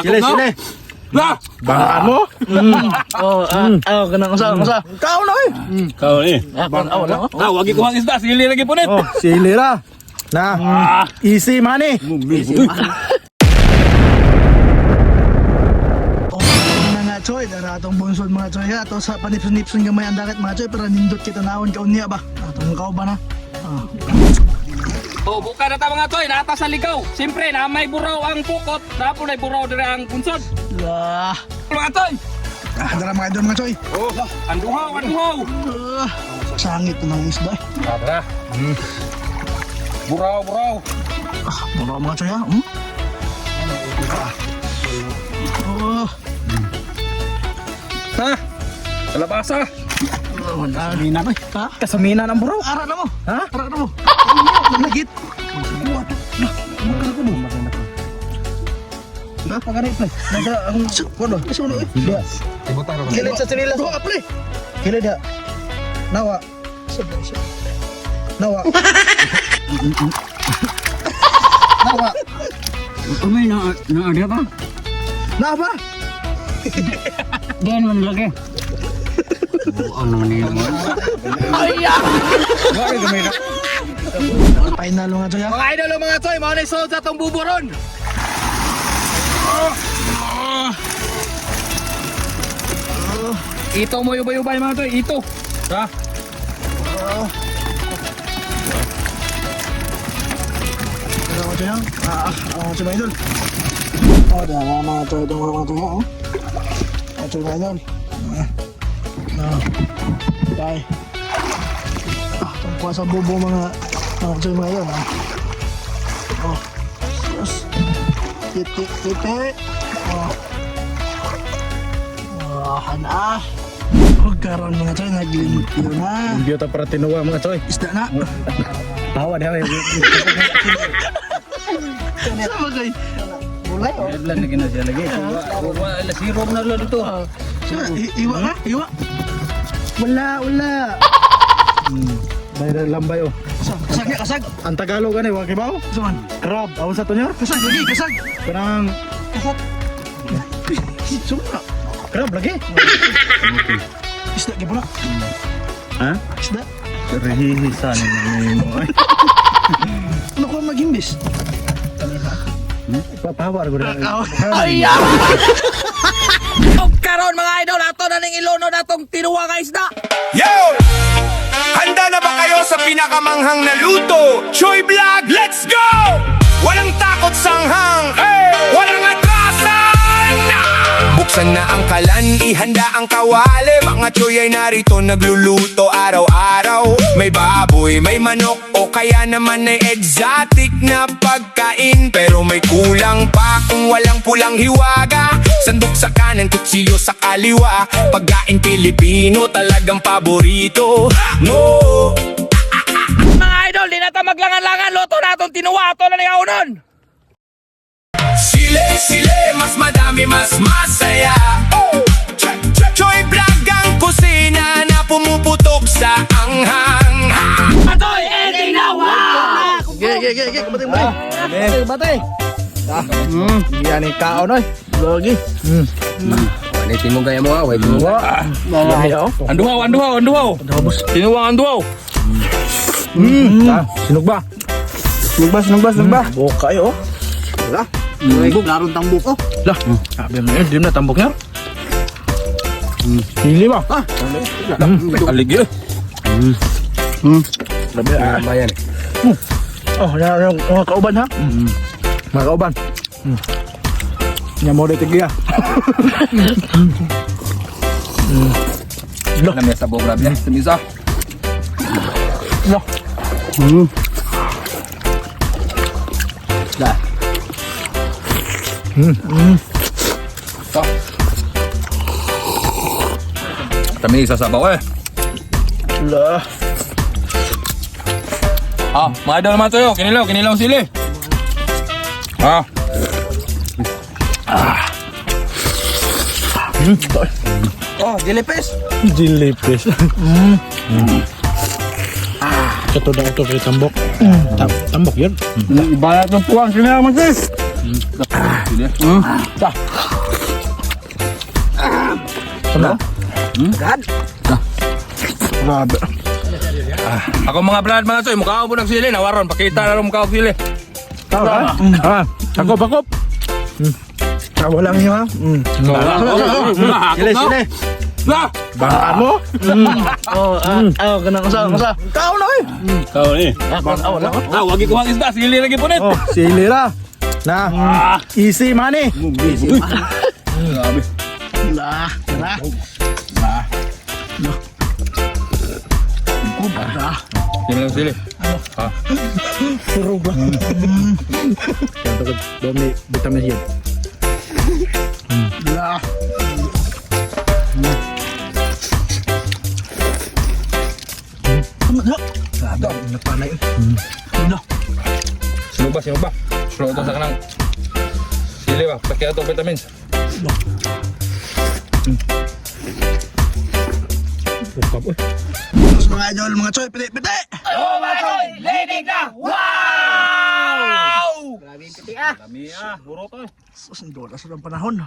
Sile. Bangkaan mo? Kanang usa. Kao na eh. Kau ni. Wagi ko ang isda, sili lagi punit. Sili ra. Na, easy money. Mga choy, daratong bunsod mga choy ha. Ato sa panipson-nipson gamay ang dagat mga choy para nindot kita naon kaon niya ba. Atong kao ba na? Oh, buka na ta mga toy, nata sa ligaw. Siyempre, na may buraw ang pukot, tapos ay buraw dire ang punsod. Lah. Mga toy. Dara mga idol mga choy. Oh, anduhaw. Sangit ng isda. Tara. Buraw. Mura mga choy ha. Ha? Kalabasa. Kasaminan ba? Ha? Kasaminan ang buraw. Ara na mo. Ha? Ara na mo. Nagit. Pagani play. Naga ang kono. Suno eh. Kilid sa sinilas. Bro, play. Kilid da. Nawa. Nawa. Umay na ada ba? Na ba? Diyan man lagi. Ano niya mo? Final mga choy ha. Mga idol mga toy, mga naisod sa itong buburon. Ito mo yubay-yubay mga toy, ito. Ha? Mga choy ha. Mga choy mga idol. Dara mga choy itong mga choy ha. Mga choy mga idol. Tay. Tungkol sa bubo mga choy mga idol ha. Yes. Titi. Hana. Karon mga choy naglimpyo na. Hindi ta para tinuwa mga choy. Isda na. Tawa dia. Sama kay. Mulai oh. Adlan lagi na siya lagi. Wala sirop na lang dito. Iwa na, iwa. Wala. Bayar lambay oh. Kasag. Ang Tagalog ani wa kibaw? Saan? Crab. Awan sa to niya? Kasag lagi, kasag. Kanang Sumra. crab lagi. Isda gyud pala. Ha? Isda. Rehihisan ni mo ay. Ano ko magimbis? Papawar ko na. O karon mga idol, ato na ning ilono natong tinuwa ka isda. Yo! Handa na ba kayo sa pinakamanghang na luto? Choy Vlog, let's go! Walang takot sanghang, walang atrasan! Buksan na ang kalan, ihanda ang kawali. Mga choy ay narito nagluluto araw-araw. May baboy, may manok, o kaya naman ay exotic na pagkain. Pero may kulang pa kung walang pulang hiwaga. Sandok sa kanan, kutsilyo sa kaliwa. Pagkain Pilipino talagang paborito. No! Mga idol, di na ta maglangan-langan, luto natong tinuwa, ato na nangaunon. Sile, mas madami, mas masaya. Choy Vlog ang kusina na pumuputok sa anghang. Atoy, ending na, wow! Ge, kumating. Batay. Yan ni kaon oy. Lagi. Wala mo gaya mo ah, wala mo. Ayo. Anduhaw. Tinuwa ang anduhaw. Sinug ba? Boka yo. Wala. Larong tambok oh. Lah. Sabi mo yun, di na tambok niya. Hili ba? Aligi. Labi Bayan. Oh, yung mga kauban ha? Mga kauban. Nya mo dito giya. Namanya sa bogra biya, semisa. Lah. Dah. So. Kami sasabaw eh. Lah. Mga idol naman tayo. Kinilaw sili. Oh, jellyfish. Jellyfish. Ito daw ito kay tambok. Tambok yun. Ibarat ng puwang sila mas. Sili. Ano? Grabe. Ako mga brad mga soy, mukha ko po nagsili. Nawaron, pakita na rin mukha ko sili. Takop, takop. Tawa lang yun ha. Sili, sili. Bangkaan mo? Ganang kasa. Kao na eh. Kau ni. Wala ka. Wagi ko ang isda, sili lagi po net. Sili ra. Na, easy money. Grabe. Sili lang sili. Dami vitamin yan. Sino ba? Sino ito sa kanang sili ba? Pakai ito vitamins. Tapos mga idol, mga choy, piti-piti. Kami buro to. Sus, ang dolas ng panahon.